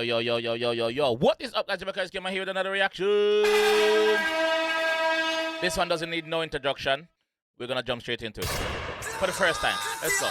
yo. What is up, guys? JAMAICA'S came here with another reaction. This one doesn't need no introduction. We're gonna jump straight into it. For the first time. Let's go.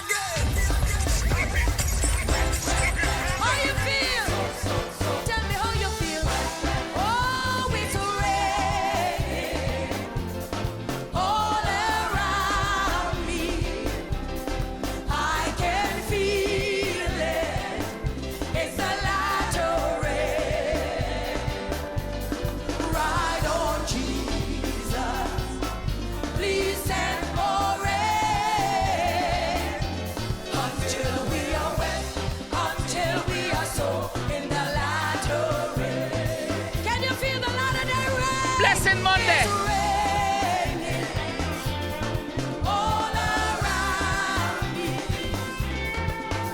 Blessing Monday. All around me,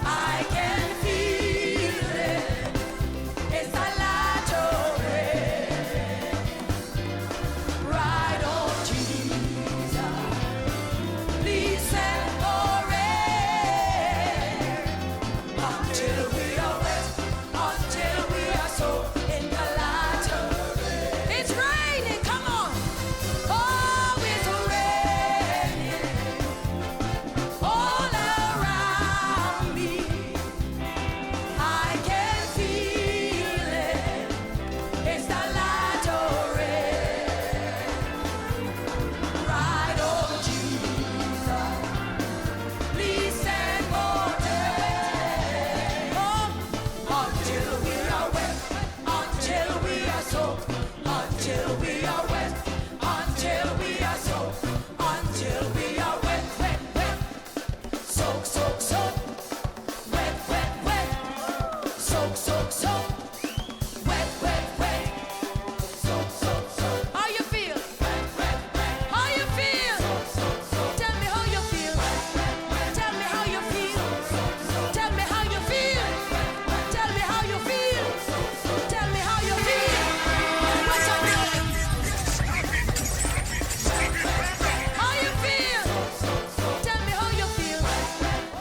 I can feel it. It's a lot of rain. Ride on Jesus. Please send more rain. Until we are wet, until we are soaked in the light of rain. It's raining.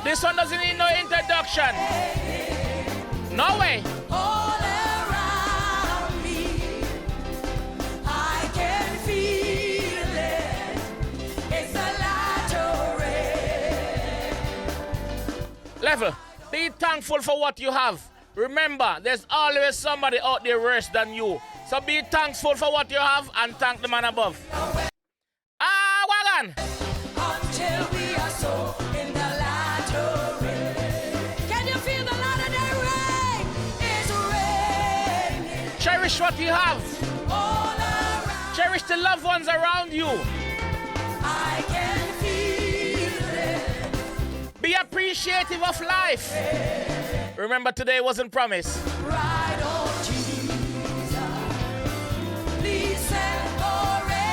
This one doesn't need no introduction. No way. All around me, I can feel it. It's a lot of rain. Level, be thankful for what you have. Remember, there's always somebody out there worse than you. So be thankful for what you have and thank the man above. Ah, wagon. Until we are so in the light of rain. Can you feel the light of the rain? It's raining. Cherish what you have. All around. Cherish the loved ones around you. I can feel it. Be appreciative of life. Remember, today wasn't promised. Ride on Jesus. Please send more rain.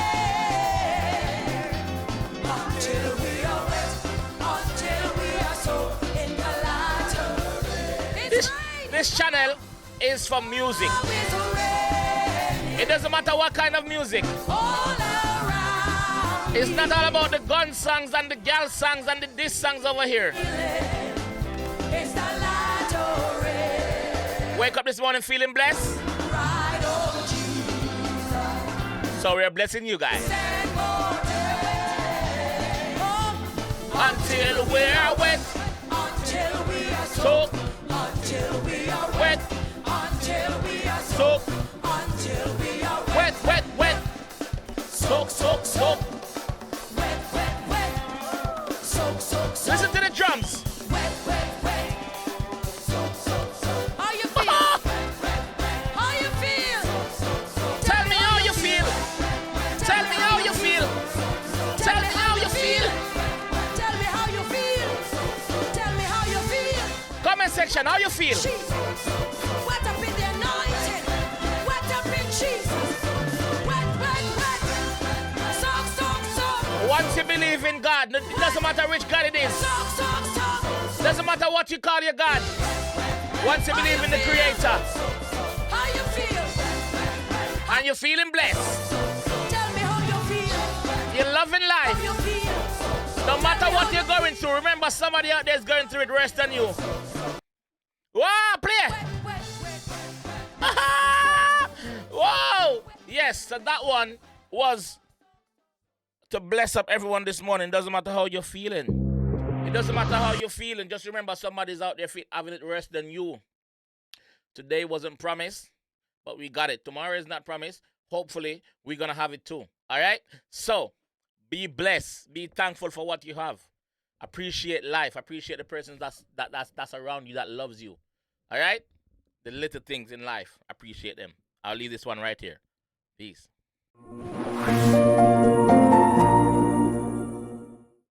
Until we are wet, until we are so in the light of rain. This channel is for music. It doesn't matter what kind of music. All around. It's not all about the gun songs and the gal songs and the diss songs over here. It's the light of rain. Wake up this morning feeling blessed. Ride on Jesus. So we're blessing you guys. Until we are wet, until we are soaked, until we are wet, until we are soaked, until we are wet, wet, wet, soak, soak, soak, wet, wet, wet, soak, soak, soak. Listen to the drums. Wet, wet, wet, soak, soak, soak. How you feel? How you feel? Tell me how you feel. Tell me how you feel. Tell me how you feel. Comment section, how you feel? Jesus. Wet up in the anointing. Wet up in Jesus. Wet, wet, wet. Soak, soak, soak. Once you believe in God, it doesn't matter which God it is. Soak, soak, soak. Doesn't matter what you call your God. Once you believe in the Creator. How you feel? And you're feeling blessed. Tell me how you feel. You're loving life. How you feel? No matter what you're going through, remember somebody out there is going through it worse than you. Wow, play! Yes, so that one was to bless up everyone this morning. Doesn't matter how you're feeling. It doesn't matter how you're feeling. Just remember somebody's out there having it worse than you. Today wasn't promised, but we got it. Tomorrow is not promised. Hopefully, we're going to have it too. All right? So, be blessed. Be thankful for what you have. Appreciate life. Appreciate the person that's around you that loves you. All right? The little things in life. Appreciate them. I'll leave this one right here. Peace.